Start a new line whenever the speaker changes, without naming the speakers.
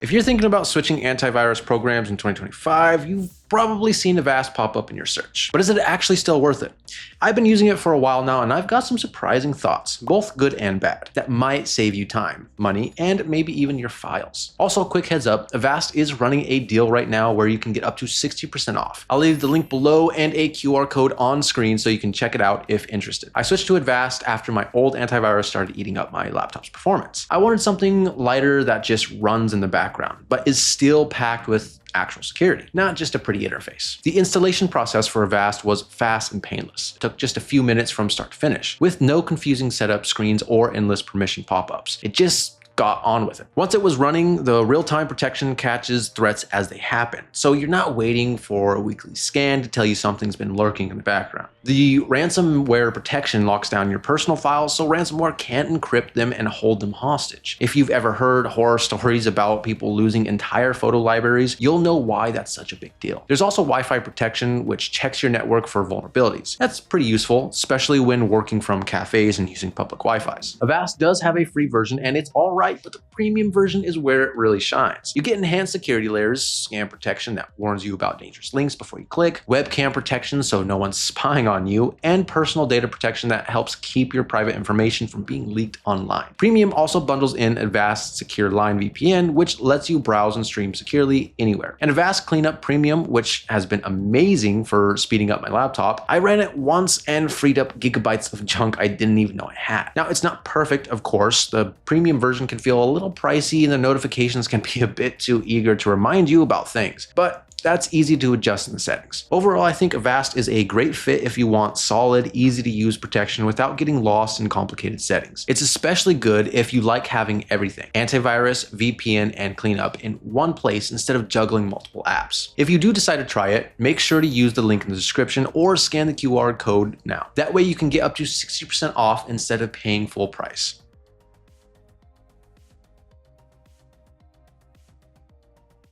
If you're thinking about switching antivirus programs in 2025, you've probably seen Avast pop up in your search. But is it actually still worth it? I've been using it for a while now, and I've got some surprising thoughts, both good and bad, that might save you time, money, and maybe even your files. Also, quick heads up, Avast is running a deal right now where you can get up to 60% off. I'll leave the link below and a QR code on screen so you can check it out if interested. I switched to Avast after my old antivirus started eating up my laptop's performance. I wanted something lighter that just runs in the background, but is still packed with actual security, not just a pretty interface. The installation process for Avast was fast and painless. It took just a few minutes from start to finish, with no confusing setup screens or endless permission pop-ups. It just got on with it. Once it was running, the real-time protection catches threats as they happen, so you're not waiting for a weekly scan to tell you something's been lurking in the background. The ransomware protection locks down your personal files so ransomware can't encrypt them and hold them hostage. If you've ever heard horror stories about people losing entire photo libraries, you'll know why that's such a big deal. There's also Wi-Fi protection, which checks your network for vulnerabilities. That's pretty useful, especially when working from cafes and using public Wi-Fis. Avast does have a free version, and it's alright, but the premium version is where it really shines. You get enhanced security layers, scam protection that warns you about dangerous links before you click, webcam protection so no one's spying on you, and personal data protection that helps keep your private information from being leaked online. Premium also bundles in Avast Secure Line VPN, which lets you browse and stream securely anywhere. And Avast Cleanup Premium, which has been amazing for speeding up my laptop. I ran it once and freed up gigabytes of junk I didn't even know I had. Now, it's not perfect, of course. The premium version can feel a little pricey and the notifications can be a bit too eager to remind you about things, but that's easy to adjust in the settings. Overall, I think Avast is a great fit if you want solid, easy to use protection without getting lost in complicated settings. It's especially good if you like having everything, antivirus, VPN, and cleanup in one place instead of juggling multiple apps. If you do decide to try it, make sure to use the link in the description or scan the QR code now. That way you can get up to 60% off instead of paying full price.